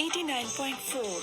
89.4।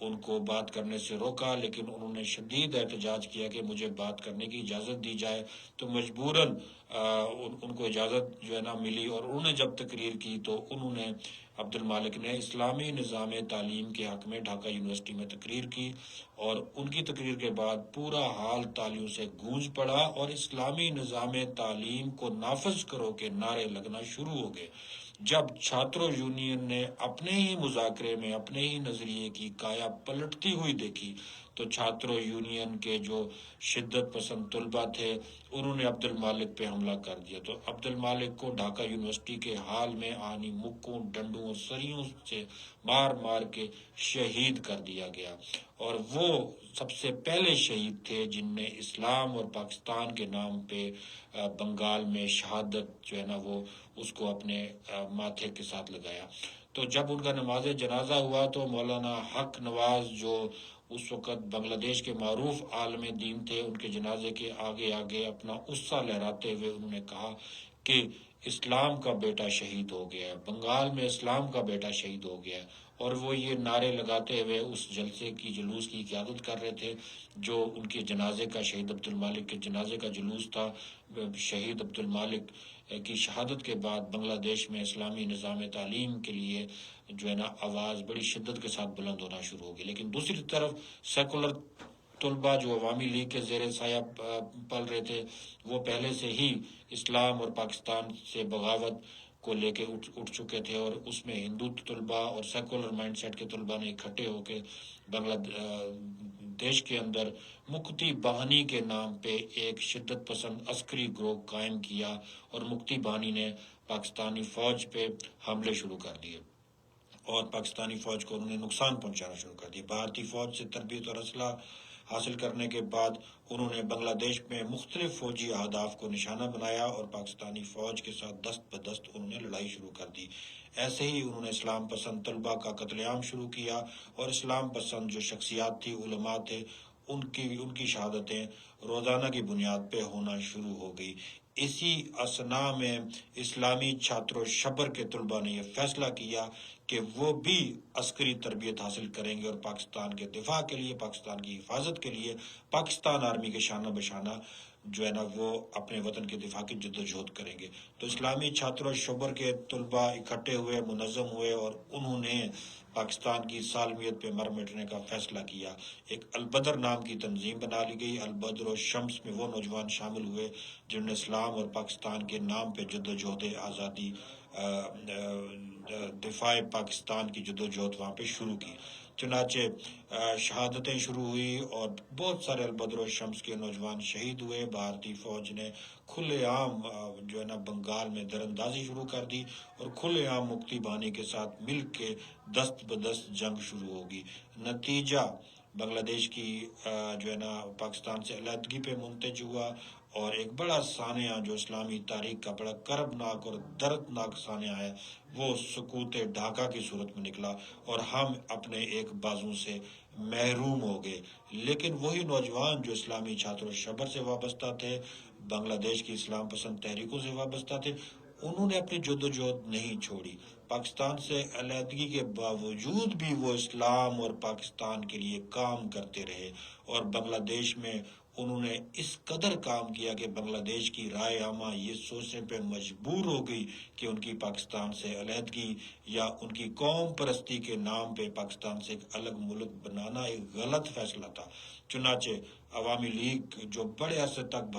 ان کو بات کرنے سے روکا، لیکن انہوں نے شدید احتجاج کیا کہ مجھے بات کرنے کی اجازت دی جائے، تو مجبوراً ان کو اجازت جو ہے نا ملی، اور انہوں نے جب تقریر کی تو انہوں نے عبد المالک نے اسلامی نظام تعلیم کے حق میں ڈھاکہ یونیورسٹی میں تقریر کی، اور ان کی تقریر کے بعد پورا حال تالیوں سے گونج پڑا اور اسلامی نظام تعلیم کو نافذ کرو کے نعرے لگنا شروع ہو گئے۔ جب چھاتروں یونین نے اپنے ہی مذاکرے میں اپنے ہی نظریے کی کایا پلٹتی ہوئی دیکھی، تو چھاتروں یونین کے جو شدت پسند طلبہ تھے انہوں نے عبد المالک پہ حملہ کر دیا، تو عبد المالک کو ڈھاکہ یونیورسٹی کے حال میں آنی مکوں، ڈنڈوں اور سریوں سے مار مار کے شہید کر دیا گیا، اور وہ سب سے پہلے شہید تھے جن نے اسلام اور پاکستان کے نام پہ بنگال میں شہادت جو ہے نا وہ اس کو اپنے ماتھے کے ساتھ لگایا۔ تو جب ان کا نماز جنازہ ہوا تو مولانا حق نواز جو اس وقت بنگلہ دیش کے معروف عالم دین تھے، ان کے جنازے کے آگے آگے اپنا غصہ لہراتے ہوئے انہوں نے کہا کہ اسلام کا بیٹا شہید ہو گیا ہے، بنگال میں اسلام کا بیٹا شہید ہو گیا ہے، اور وہ یہ نعرے لگاتے ہوئے اس جلسے کی جلوس کی قیادت کر رہے تھے جو ان کے جنازے کا، شہید عبد المالک کے جنازے کا جلوس تھا۔ شہید عبد المالک کی شہادت کے بعد بنگلہ دیش میں اسلامی نظام تعلیم کے لیے جو ہے نا آواز بڑی شدت کے ساتھ بلند ہونا شروع ہوگی، لیکن دوسری طرف سیکولر طلبہ جو عوامی لیگ کے زیر سایہ پل رہے تھے وہ پہلے سے ہی اسلام اور پاکستان سے بغاوت کو لے کے اٹھ چکے تھے، اور اس میں ہندو طلبہ اور سیکولر مائنڈ سیٹ کے طلبہ نے اکٹھے ہو کے بنگلہ دیش کے اندر مکتی بہانی کے نام پہ ایک شدت پسند عسکری گروہ قائم کیا، اور مکتی بہانی نے پاکستانی فوج پہ حملے شروع کر دیے اور پاکستانی فوج کو انہوں نے نقصان پہنچانا شروع کر دیا۔ بھارتی فوج سے تربیت اور اسلحہ حاصل کرنے کے بعد انہوں نے بنگلہ دیش میں مختلف فوجی اہداف کو نشانہ بنایا اور پاکستانی فوج کے ساتھ دست بدست انہوں نے لڑائی شروع کر دی۔ ایسے ہی انہوں نے اسلام پسند طلبہ کا قتل عام شروع کیا، اور اسلام پسند جو شخصیات تھی، علماء تھے، ان کی شہادتیں روزانہ کی بنیاد پہ ہونا شروع ہو گئی۔ اسی اثنا میں اسلامی چھاتروں شبر کے طلبہ نے یہ فیصلہ کیا کہ وہ بھی عسکری تربیت حاصل کریں گے اور پاکستان کے دفاع کے لیے، پاکستان کی حفاظت کے لیے پاکستان آرمی کے شانہ بشانہ جو ہے نا وہ اپنے وطن کے دفاع کی جدوجہد کریں گے۔ تو اسلامی چھاتروں شبر کے طلبہ اکٹھے ہوئے، منظم ہوئے، اور انہوں نے پاکستان کی سالمیت پہ مر مٹنے کا فیصلہ کیا۔ ایک البدر نام کی تنظیم بنا لی گئی۔ البدر و شمس میں وہ نوجوان شامل ہوئے جنہوں نے اسلام اور پاکستان کے نام پہ جدوجہد آزادی، دفاع پاکستان کی جدوجہد وہاں پہ شروع کی۔ چنانچہ شہادتیں شروع ہوئی اور بہت سارے البدر و شمس کے نوجوان شہید ہوئے۔ بھارتی فوج نے کھلے عام جو ہے نا بنگال میں دراندازی شروع کر دی، اور کھلے عام مکتی بانی کے ساتھ مل کے دست بدست جنگ شروع ہوگی۔ نتیجہ بنگلہ دیش کی جو ہے نا پاکستان سے علیحدگی پہ منتج ہوا، اور ایک بڑا سانحہ جو اسلامی تاریخ کا بڑا کربناک اور دردناک سانحہ ہے وہ سقوط ڈھاکہ کی صورت میں نکلا، اور ہم اپنے ایک بازو سے محروم ہو گئے۔ لیکن وہی نوجوان جو اسلامی چھاتر شبر سے وابستہ تھے، بنگلہ دیش کی اسلام پسند تحریکوں سے وابستہ تھے، انہوں نے اپنی جدوجہد نہیں چھوڑی۔ پاکستان سے علیحدگی کے باوجود بھی وہ اسلام اور پاکستان کے لیے کام کرتے رہے، اور بنگلہ دیش میں انہوں نے اس قدر کام کیا کہ بنگلہ دیش کی رائے عامہ یہ سوچنے پہ مجبور ہو گئی کہ ان کی پاکستان سے علیحدگی یا ان کی قوم پرستی کے نام پہ پاکستان سے ایک الگ ملک بنانا ایک غلط فیصلہ تھا۔ چنانچہ عوامی لیگ جو بڑے عرصے تک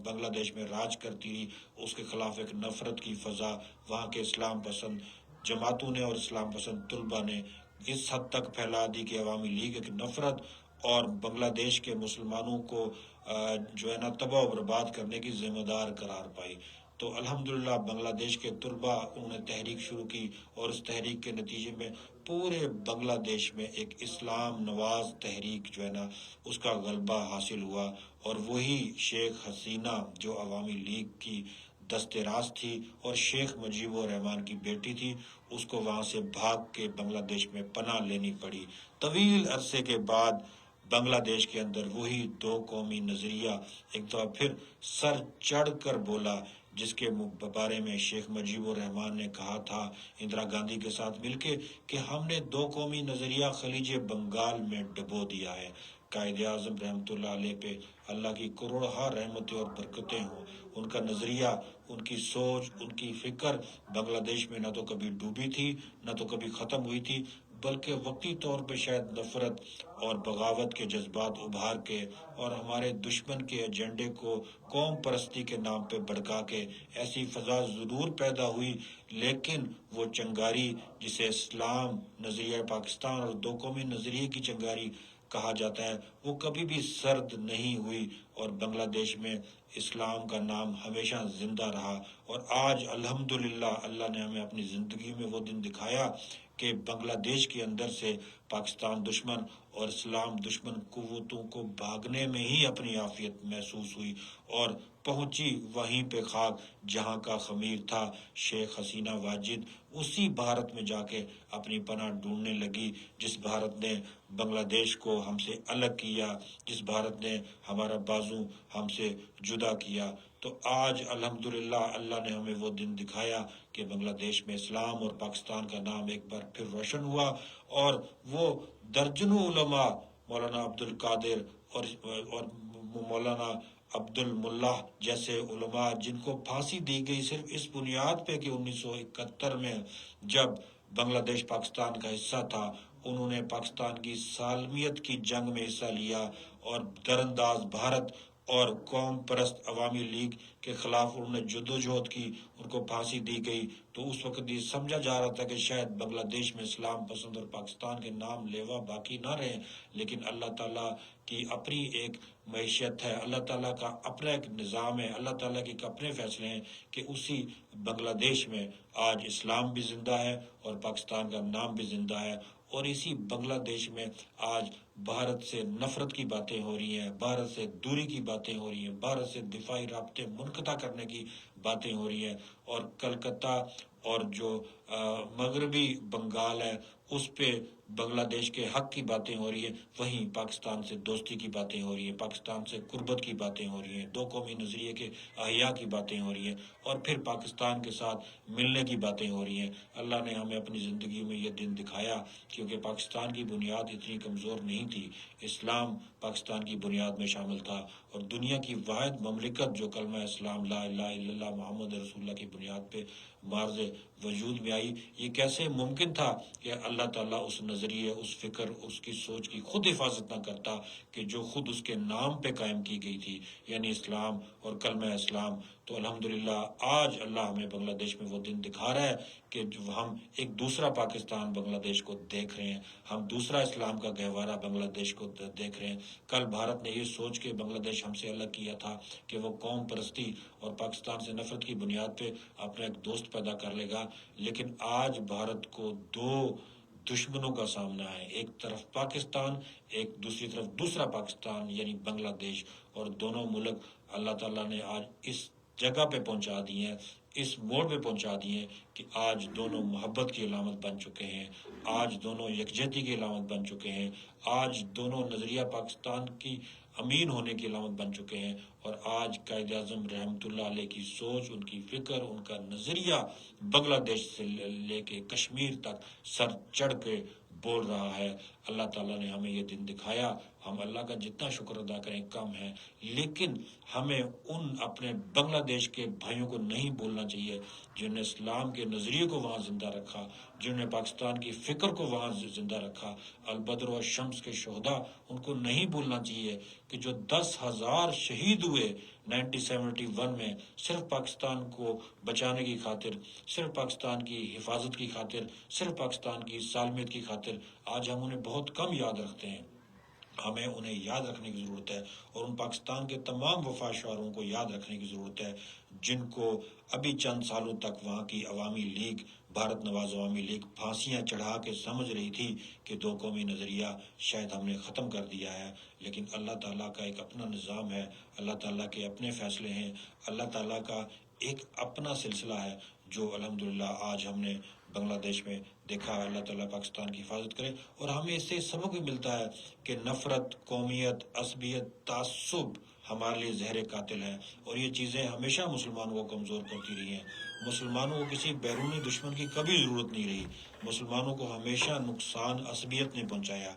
بنگلہ دیش میں راج کرتی رہی، اس کے خلاف ایک نفرت کی فضا وہاں کے اسلام پسند جماعتوں نے اور اسلام پسند طلبہ نے اس حد تک پھیلا دی کہ عوامی لیگ ایک نفرت اور بنگلہ دیش کے مسلمانوں کو جو ہے نا تباہ و برباد کرنے کی ذمہ دار قرار پائی۔ تو الحمدللہ بنگلہ دیش کے طلبہ انہوں نے تحریک شروع کی، اور اس تحریک کے نتیجے میں پورے بنگلہ دیش میں ایک اسلام نواز تحریک جو ہے نا اس کا غلبہ حاصل ہوا، اور وہی شیخ حسینہ جو عوامی لیگ کی دست راست تھی اور شیخ مجیب الرحمان کی بیٹی تھی، اس کو وہاں سے بھاگ کے بنگلہ دیش میں پناہ لینی پڑی۔ طویل عرصے کے بعد بنگلہ دیش کے اندر وہی دو قومی نظریہ ایک دفعہ پھر سر چڑھ کر بولا، جس کے بارے میں شیخ مجیب الرحمان نے کہا تھا اندرا گاندھی کے ساتھ مل کے کہ ہم نے دو قومی نظریہ خلیج بنگال میں ڈبو دیا ہے۔ قائد اعظم رحمۃ اللہ علیہ پہ اللہ کی کروڑہا رحمتیں اور برکتیں ہوں۔ ان کا نظریہ، ان کی سوچ، ان کی فکر بنگلہ دیش میں نہ تو کبھی ڈوبی تھی نہ تو کبھی ختم ہوئی تھی، بلکہ وقتی طور پہ شاید نفرت اور بغاوت کے جذبات ابھار کے اور ہمارے دشمن کے ایجنڈے کو قوم پرستی کے نام پہ بھڑکا کے ایسی فضا ضرور پیدا ہوئی، لیکن وہ چنگاری جسے اسلام، نظریہ پاکستان اور دو قومی نظریے کی چنگاری کہا جاتا ہے، وہ کبھی بھی سرد نہیں ہوئی اور بنگلہ دیش میں اسلام کا نام ہمیشہ زندہ رہا۔ اور آج الحمدللہ اللہ نے ہمیں اپنی زندگی میں وہ دن دکھایا کہ بنگلہ دیش کے اندر سے پاکستان دشمن اور اسلام دشمن قوتوں کو بھاگنے میں ہی اپنی عافیت محسوس ہوئی اور پہنچی وہیں پہ خاک جہاں کا خمیر تھا۔ شیخ حسینہ واجد اسی بھارت میں جا کے اپنی پناہ ڈھونڈنے لگی جس بھارت نے بنگلہ دیش کو ہم سے الگ کیا، جس بھارت نے ہمارا بازو ہم سے جدا کیا۔ تو آج الحمدللہ اللہ نے ہمیں وہ دن دکھایا کہ بنگلہ دیش میں اسلام اور پاکستان کا نام ایک بار پھر روشن ہوا، اور وہ درجنوں علماء، مولانا عبد القادر اور مولانا عبد الملہ جیسے علماء جن کو پھانسی دی گئی صرف اس بنیاد پہ کہ 1971 میں جب بنگلہ دیش پاکستان کا حصہ تھا انہوں نے پاکستان کی سالمیت کی جنگ میں حصہ لیا اور درانداز بھارت اور قوم پرست عوامی لیگ کے خلاف انہوں نے جدوجہد کی، ان کو پھانسی دی گئی۔ تو اس وقت یہ سمجھا جا رہا تھا کہ شاید بنگلہ دیش میں اسلام پسند اور پاکستان کے نام لیوا باقی نہ رہے، لیکن اللہ تعالیٰ کی اپنی ایک معیشت ہے، اللہ تعالیٰ کا اپنا ایک نظام ہے، اللہ تعالیٰ کے اپنے فیصلے ہیں کہ اسی بنگلہ دیش میں آج اسلام بھی زندہ ہے اور پاکستان کا نام بھی زندہ ہے، اور اسی بنگلہ دیش میں آج بھارت سے نفرت کی باتیں ہو رہی ہیں، بھارت سے دوری کی باتیں ہو رہی ہیں، بھارت سے دفاعی رابطے منقطع کرنے کی باتیں ہو رہی ہیں، اور کلکتہ اور جو مغربی بنگال ہے اس پہ بنگلہ دیش کے حق کی باتیں ہو رہی ہیں، وہیں پاکستان سے دوستی کی باتیں ہو رہی ہیں، پاکستان سے قربت کی باتیں ہو رہی ہیں، دو قومی نظریے کے احیاء کی باتیں ہو رہی ہیں، اور پھر پاکستان کے ساتھ ملنے کی باتیں ہو رہی ہیں۔ اللہ نے ہمیں اپنی زندگی میں یہ دن دکھایا کیونکہ پاکستان کی بنیاد اتنی کمزور نہیں تھی، اسلام پاکستان کی بنیاد میں شامل تھا، اور دنیا کی واحد مملکت جو کلمہ اسلام لا الہ الا اللہ محمد رسول اللہ کی بنیاد پہ مارز وجود میں آئی۔ یہ کیسے ممکن تھا کہ اللہ تعالیٰ اس نظریے، اس فکر، اس کی سوچ کی خود حفاظت نہ کرتا کہ جو خود اس کے نام پہ قائم کی گئی تھی، یعنی اسلام اور کلمہ اسلام۔ تو الحمدللہ آج اللہ ہمیں بنگلہ دیش میں وہ دن دکھا رہا ہے کہ ہم ایک دوسرا پاکستان بنگلہ دیش کو دیکھ رہے ہیں، ہم دوسرا اسلام کا گہوارہ بنگلہ دیش کو دیکھ رہے ہیں۔ کل بھارت نے یہ سوچ کے بنگلہ دیش ہم سے الگ کیا تھا کہ وہ قوم پرستی اور پاکستان سے نفرت کی بنیاد پہ اپنا ایک دوست پیدا کر لے گا، لیکن آج بھارت کو دو دشمنوں کا سامنا ہے، ایک طرف پاکستان، ایک دوسری طرف دوسرا پاکستان یعنی بنگلہ دیش، اور دونوں ملک اللہ تعالیٰ نے آج اس جگہ پہ پہنچا دی ہیں، اس موڑ پہ پہنچا دی ہیں کہ آج دونوں محبت کی علامت بن چکے ہیں، آج دونوں یکجہتی کی علامت بن چکے ہیں، آج دونوں نظریہ پاکستان کی امین ہونے کی علامت بن چکے ہیں، اور آج قائد اعظم رحمۃ اللہ علیہ کی سوچ، ان کی فکر، ان کا نظریہ بنگلہ دیش سے لے کے کشمیر تک سر چڑھ کے بول رہا ہے۔ اللہ تعالیٰ نے ہمیں یہ دن دکھایا، ہم اللہ کا جتنا شکر ادا کریں کم ہے، لیکن ہمیں ان اپنے بنگلہ دیش کے بھائیوں کو نہیں بولنا چاہیے جنہوں نے اسلام کے نظریے کو وہاں زندہ رکھا، جنہوں نے پاکستان کی فکر کو وہاں زندہ رکھا، البدر و شمس کے شہداء، ان کو نہیں بھولنا چاہیے کہ جو 10,000 شہید ہوئے 1971 میں صرف پاکستان کو بچانے کی خاطر، صرف پاکستان کی حفاظت کی خاطر، صرف پاکستان کی سالمیت کی خاطر، آج ہم انہیں بہت کم یاد رکھتے ہیں۔ ہمیں انہیں یاد رکھنے کی ضرورت ہے، اور ان پاکستان کے تمام وفا شعاروں کو یاد رکھنے کی ضرورت ہے جن کو ابھی چند سالوں تک وہاں کی عوامی لیگ، بھارت نواز عوامی لیگ پھانسیاں چڑھا کے سمجھ رہی تھی کہ دو قومی نظریہ شاید ہم نے ختم کر دیا ہے، لیکن اللہ تعالیٰ کا ایک اپنا نظام ہے، اللہ تعالیٰ کے اپنے فیصلے ہیں، اللہ تعالیٰ کا ایک اپنا سلسلہ ہے جو الحمدللہ آج ہم نے بنگلہ دیش میں دیکھا۔ اللہ تعالیٰ پاکستان کی حفاظت کرے، اور ہمیں اس سے سبق بھی ملتا ہے کہ نفرت، قومیت، عصبیت، تعصب ہمارے لیے زہر قاتل ہے، اور یہ چیزیں ہمیشہ مسلمانوں کو کمزور کرتی رہی ہیں۔ مسلمانوں کو کسی بیرونی دشمن کی کبھی ضرورت نہیں رہی، مسلمانوں کو ہمیشہ نقصان عصبیت نے پہنچایا،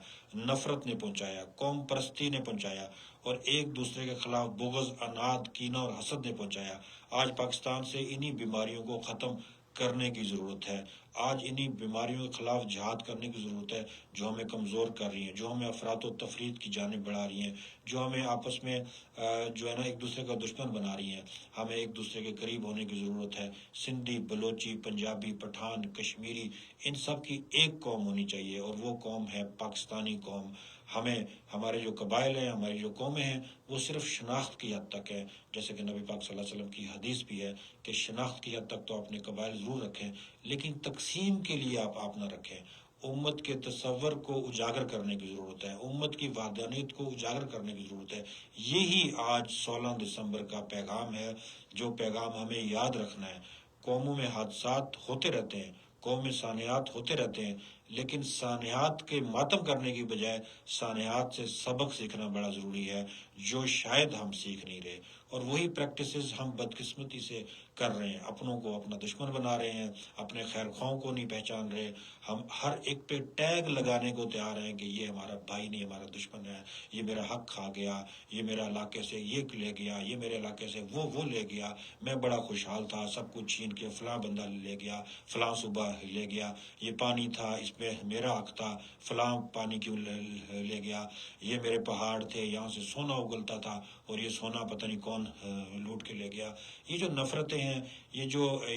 نفرت نے پہنچایا، قوم پرستی نے پہنچایا، اور ایک دوسرے کے خلاف بغض، عناد، کینہ اور حسد نے پہنچایا۔ آج پاکستان سے انہی بیماریوں کو ختم کرنے کی ضرورت ہے، آج انہی بیماریوں کے خلاف جہاد کرنے کی ضرورت ہے جو ہمیں کمزور کر رہی ہیں، جو ہمیں افراط و تفرید کی جانب بڑھا رہی ہیں، جو ہمیں آپس میں جو ہے نا ایک دوسرے کا دشمن بنا رہی ہیں۔ ہمیں ایک دوسرے کے قریب ہونے کی ضرورت ہے۔ سندھی، بلوچی، پنجابی، پٹھان، کشمیری، ان سب کی ایک قوم ہونی چاہیے، اور وہ قوم ہے پاکستانی قوم۔ ہمیں ہمارے جو قبائل ہیں، ہماری جو قومیں ہیں، وہ صرف شناخت کی حد تک ہے، جیسے کہ نبی پاک صلی اللہ علیہ وسلم کی حدیث بھی ہے کہ شناخت کی حد تک تو اپنے قبائل ضرور رکھیں، لیکن تقسیم کے لیے آپ نہ رکھیں۔ امت کے تصور کو اجاگر کرنے کی ضرورت ہے، امت کی وحدانیت کو اجاگر کرنے کی ضرورت ہے۔ یہی آج 16 دسمبر کا پیغام ہے، جو پیغام ہمیں یاد رکھنا ہے۔ قوموں میں حادثات ہوتے رہتے ہیں، قوم میں سانحات ہوتے رہتے ہیں، لیکن سانحات کے ماتم کرنے کی بجائے سانحات سے سبق سیکھنا بڑا ضروری ہے، جو شاید ہم سیکھ نہیں رہے، اور وہی پریکٹسز ہم بدقسمتی سے کر رہے ہیں۔ اپنوں کو اپنا دشمن بنا رہے ہیں، اپنے خیر خواہوں کو نہیں پہچان رہے، ہم ہر ایک پہ ٹیگ لگانے کو تیار ہیں کہ یہ ہمارا بھائی نہیں، ہمارا دشمن ہے، یہ میرا حق کھا گیا، یہ میرے علاقے سے یہ لے گیا، یہ میرے علاقے سے وہ لے گیا، میں بڑا خوشحال تھا، سب کچھ چھین کے فلاں بندہ لے گیا، فلاں صوبہ لے گیا، یہ پانی تھا اس میں میرا حق تھا، فلاں پانی کیوں لے گیا، یہ میرے پہاڑ تھے، یہاں سے سونا اگلتا تھا، اور یہ سونا پتہ نہیں کون لوٹ کے لے گیا۔ یہ جو نفرتیں ہیں، یہ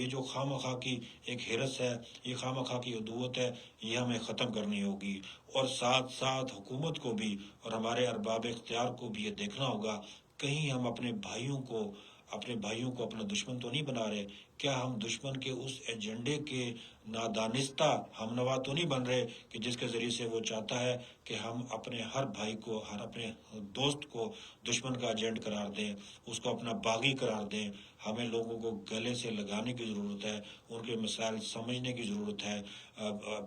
جو خواہ مخواہ کی ایک حرص ہے، یہ خواہ مخواہ کی عدوت ہے، یہ ہمیں ختم کرنی ہوگی، اور ساتھ ساتھ حکومت کو بھی اور ہمارے ارباب اختیار کو بھی یہ دیکھنا ہوگا، کہیں ہم اپنے بھائیوں کو اپنا دشمن تو نہیں بنا رہے، کیا ہم دشمن کے اس ایجنڈے کے نادانستہ ہم نوا تو نہیں بن رہے کہ جس کے ذریعے سے وہ چاہتا ہے کہ ہم اپنے ہر بھائی کو، ہر اپنے دوست کو دشمن کا ایجنٹ قرار دیں، اس کو اپنا باغی قرار دیں۔ ہمیں لوگوں کو گلے سے لگانے کی ضرورت ہے، ان کے مسائل سمجھنے کی ضرورت ہے۔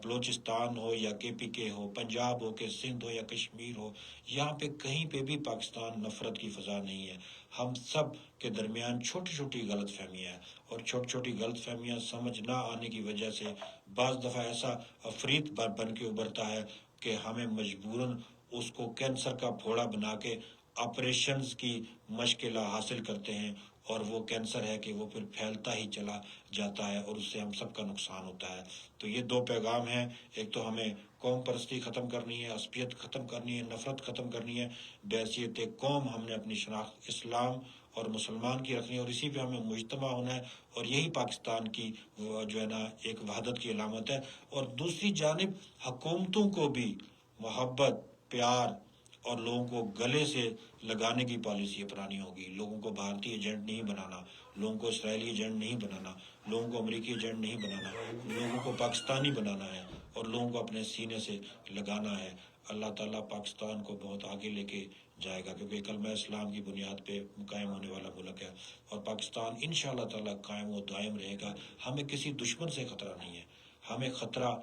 بلوچستان ہو یا KPK ہو، پنجاب ہو کہ سندھ ہو یا کشمیر ہو، یہاں پہ کہیں پہ بھی پاکستان نفرت کی فضا نہیں ہے۔ ہم سب کے درمیان چھوٹی چھوٹی غلط فہمیاں ہیں، اور چھوٹی چھوٹی غلط فہمیاں سمجھ نہ آنے کی وجہ سے بعض دفعہ ایسا افریط بن کے ابھرتا ہے کہ ہمیں مجبوراً اس کو کینسر کا پھوڑا بنا کے آپریشنز کی مشکل حاصل کرتے ہیں، اور وہ کینسر ہے کہ وہ پھر پھیلتا ہی چلا جاتا ہے، اور اس سے ہم سب کا نقصان ہوتا ہے۔ تو یہ دو پیغام ہیں، ایک تو ہمیں قوم پرستی ختم کرنی ہے، عصبیت ختم کرنی ہے، نفرت ختم کرنی ہے، بحیثیت قوم ہم نے اپنی شناخت اسلام اور مسلمان کی رکھنی ہے، اور اسی پہ ہمیں مجتمع ہونا ہے، اور یہی پاکستان کی جو ہے نا ایک وحدت کی علامت ہے۔ اور دوسری جانب حکومتوں کو بھی محبت، پیار اور لوگوں کو گلے سے لگانے کی پالیسی اپنانی ہوگی۔ لوگوں کو بھارتی ایجنٹ نہیں بنانا، لوگوں کو اسرائیلی ایجنٹ نہیں بنانا، لوگوں کو امریکی ایجنٹ نہیں بنانا، لوگوں کو پاکستانی بنانا ہے، اور لوگوں کو اپنے سینے سے لگانا ہے۔ اللہ تعالیٰ پاکستان کو بہت آگے لے کے جائے گا، کیونکہ کلمہ اسلام کی بنیاد پہ قائم ہونے والا ملک ہے، اور پاکستان انشاءاللہ تعالیٰ قائم و دائم رہے گا۔ ہمیں کسی دشمن سے خطرہ نہیں ہے، ہمیں خطرہ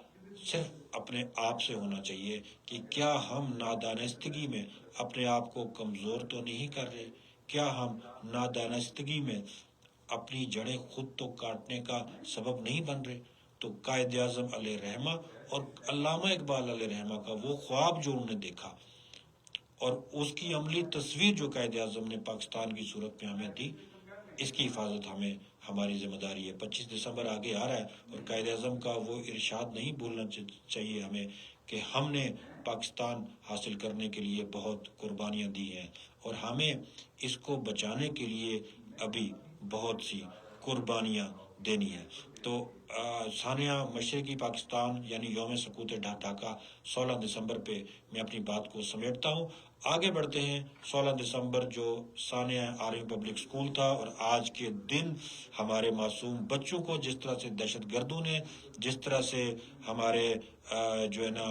صرف اپنے آپ سے ہونا چاہیے کہ کیا ہم نادانستگی میں اپنے آپ کو کمزور تو نہیں کر رہے، کیا ہم نادانستگی میں اپنی جڑیں خود تو کاٹنے کا سبب نہیں بن رہے۔ تو قائد اعظم علیہ رحمہ اور علامہ اقبال علیہ رحمہ کا وہ خواب جو انہوں نے دیکھا، اور اس کی عملی تصویر جو قائد اعظم نے پاکستان کی صورت میں ہمیں دی، اس کی حفاظت ہمیں ہماری ذمہ داری ہے۔ 25 دسمبر آگے آ رہا ہے، اور قائد اعظم کا وہ ارشاد نہیں بھولنا چاہیے ہمیں کہ ہم نے پاکستان حاصل کرنے کے لیے بہت قربانیاں دی ہیں، اور ہمیں اس کو بچانے کے لیے ابھی بہت سی قربانیاں دینی ہیں۔ تو سانحہ مشرقی پاکستان یعنی یوم سقوط ڈھاکہ 16 دسمبر پہ میں اپنی بات کو سمیٹتا ہوں۔ آگے بڑھتے ہیں۔ 16 دسمبر جو سانحہ آرمی پبلک سکول تھا، اور آج کے دن ہمارے معصوم بچوں کو جس طرح سے دہشت گردوں نے، جس طرح سے ہمارے جو ہے نا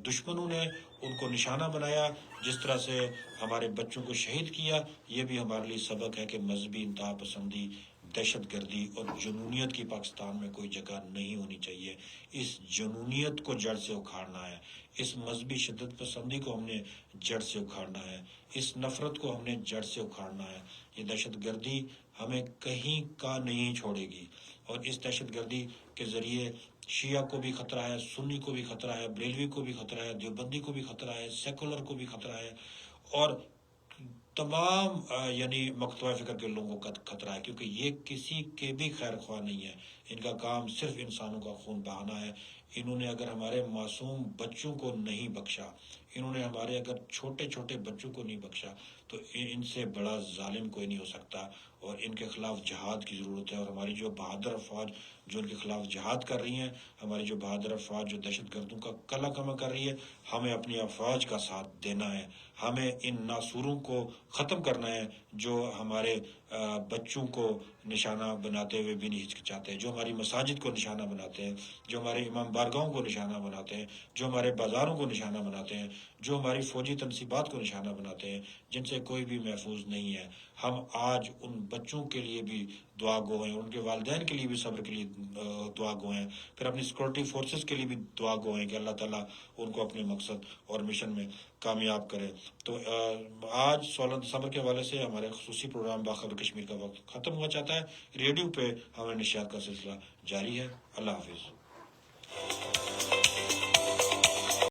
دشمنوں نے ان کو نشانہ بنایا، جس طرح سے ہمارے بچوں کو شہید کیا، یہ بھی ہمارے لیے سبق ہے کہ مذہبی انتہا پسندی دہشت گردی اور جنونیت کی پاکستان میں کوئی جگہ نہیں ہونی چاہیے. اس جنونیت کو جڑ سے اکھاڑنا ہے, اس مذہبی شدت پسندی کو ہم نے جڑ سے اکھاڑنا ہے, اس نفرت کو ہم نے جڑ سے اکھاڑنا ہے. یہ دہشت گردی ہمیں کہیں کا نہیں چھوڑے گی, اور اس دہشت گردی کے ذریعے شیعہ کو بھی خطرہ ہے, سنی کو بھی خطرہ ہے, بریلوی کو بھی خطرہ ہے, دیوبندی کو بھی خطرہ ہے, سیکولر کو بھی خطرہ ہے, اور تمام یعنی مکتبہ فکر کے لوگوں کا خطرہ ہے, کیونکہ یہ کسی کے بھی خیر خواہ نہیں ہے. ان کا کام صرف انسانوں کا خون بہانا ہے. انہوں نے اگر ہمارے معصوم بچوں کو نہیں بخشا, انہوں نے ہمارے اگر چھوٹے چھوٹے بچوں کو نہیں بخشا, تو ان سے بڑا ظالم کوئی نہیں ہو سکتا. اور ان کے خلاف جہاد کی ضرورت ہے, اور ہماری جو بہادر افواج جو ان کے خلاف جہاد کر رہی ہیں, ہماری جو بہادر افواج جو دہشت گردوں کا کلا کما کر رہی ہے, ہمیں اپنی افواج کا ساتھ دینا ہے. ہمیں ان ناسوروں کو ختم کرنا ہے جو ہمارے بچوں کو نشانہ بناتے ہوئے بھی نہیں ہچکچاتے, جو ہماری مساجد کو نشانہ بناتے ہیں, جو ہمارے امام بارگاہوں کو نشانہ بناتے ہیں, جو ہمارے بازاروں کو نشانہ بناتے ہیں, جو ہماری فوجی تنصیبات کو نشانہ بناتے ہیں, جن سے کوئی بھی محفوظ نہیں ہے. ہم آج ان بچوں کے لیے بھی دعا گو ہیں, ان کے والدین کے لیے بھی صبر کے لیے دعا گو ہیں, پھر اپنی سیکورٹی فورسز کے لیے بھی دعا گو ہیں کہ اللہ تعالیٰ ان کو اپنے مقصد اور مشن میں کامیاب کرے. تو آج 16 دسمبر کے حوالے سے ہمارے خصوصی پروگرام باخبر کشمیر کا وقت ختم ہوا چاہتا ہے. ریڈیو پہ ہمیں نشریات کا سلسلہ جاری ہے. اللہ حافظ.